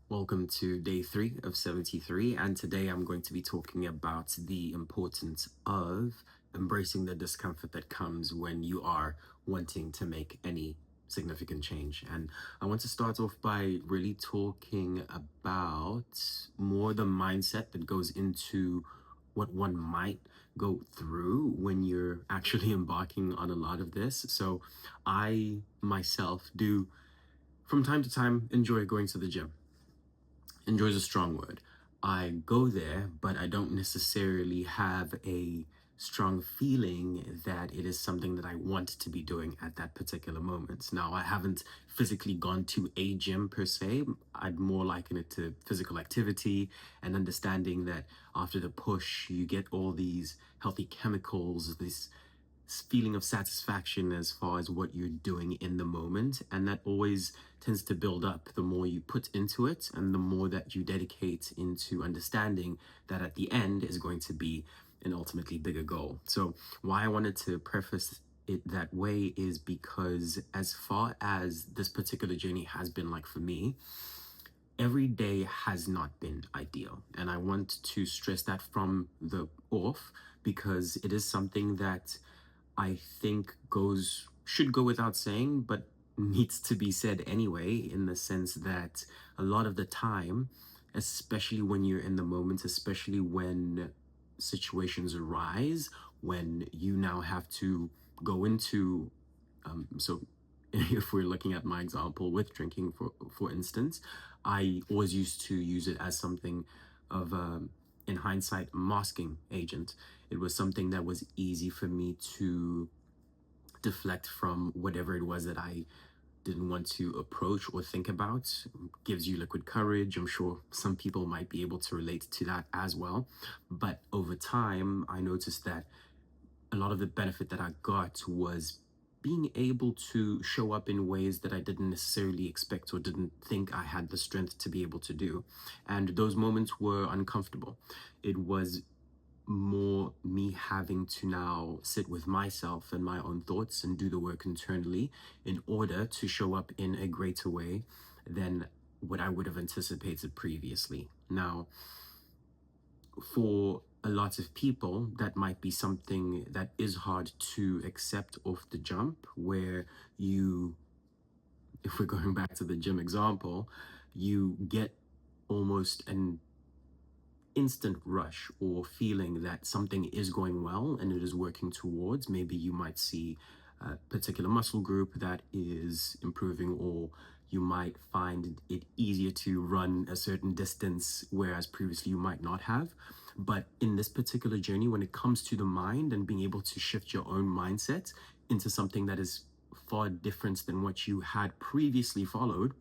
Welcome to day 3 of 73, and today I'm going to be talking about the importance of embracing the discomfort that comes when you are wanting to make any significant change. And I want to start off by really talking about more the mindset that goes into what one might go through when you're actually embarking on a lot of this. So I myself do from time to time enjoy going to the gym. Enjoy is a strong word. I go there, but I don't necessarily have a strong feeling that it is something that I want to be doing at that particular moment. Now, I haven't physically gone to a gym per se. I'd more liken it to physical activity and understanding that after the push, you get all these healthy chemicals, this feeling of satisfaction as far as what you're doing in the moment. And that always tends to build up the more you put into it and the more that you dedicate into understanding that at the end is going to be an ultimately bigger goal. So why I wanted to preface it that way is because as far as this particular journey has been like for me, every day has not been ideal. And I want to stress that from the off because it is something that I think should go without saying, but needs to be said anyway, in the sense that a lot of the time, especially when you're in the moment, especially when situations arise, when you now have to go into, so if we're looking at my example with drinking, for instance, I always used to use it as something of in hindsight, masking agent. It was something that was easy for me to deflect from whatever it was that I didn't want to approach or think about. Gives you liquid courage. I'm sure some people might be able to relate to that as well. But over time, I noticed that a lot of the benefit that I got was being able to show up in ways that I didn't necessarily expect or didn't think I had the strength to be able to do. And those moments were uncomfortable. It was more me having to now sit with myself and my own thoughts and do the work internally in order to show up in a greater way than what I would have anticipated previously. Now, for a lot of people, that might be something that is hard to accept off the jump, where you, if we're going back to the gym example, you get almost an instant rush or feeling that something is going well and it is working towards. Maybe you might see a particular muscle group that is improving, or you might find it easier to run a certain distance, whereas previously you might not have. But in this particular journey, when it comes to the mind and being able to shift your own mindset into something that is far different than what you had previously followed,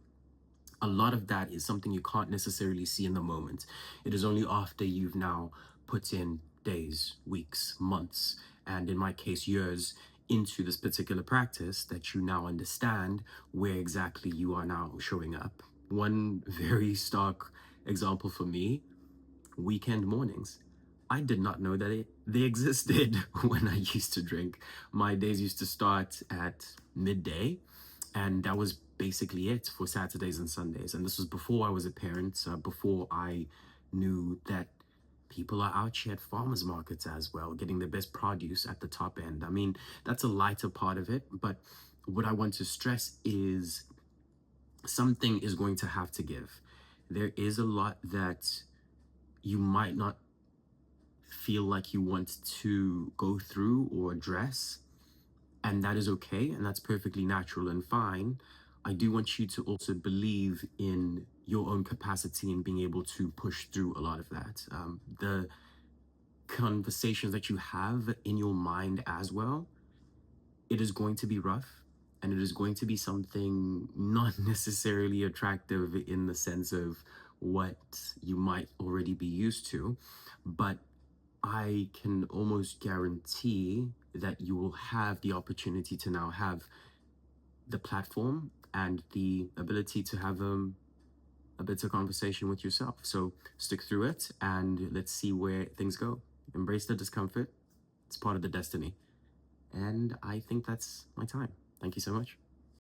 a lot of that is something you can't necessarily see in the moment. It is only after you've now put in days, weeks, months, and in my case, years into this particular practice that you now understand where exactly you are now showing up. One very stark example for me: weekend mornings. I did not know that they existed when I used to drink. My days used to start at midday, and that was basically it for Saturdays and Sundays. And this was before I was a parent, before I knew that people are out here at farmers markets as well, getting the best produce at the top end. I mean, that's a lighter part of it, but what I want to stress is something is going to have to give. There is a lot that you might not feel like you want to go through or address, and that is okay, and that's perfectly natural and fine. I do want you to also believe in your own capacity and being able to push through a lot of that. The conversations that you have in your mind as well, it is going to be rough, and it is going to be something not necessarily attractive in the sense of what you might already be used to, but I can almost guarantee that you will have the opportunity to now have the platform and the ability to have a better conversation with yourself. So stick through it and let's see where things go. Embrace the discomfort. It's part of the destiny. And I think that's my time. Thank you so much.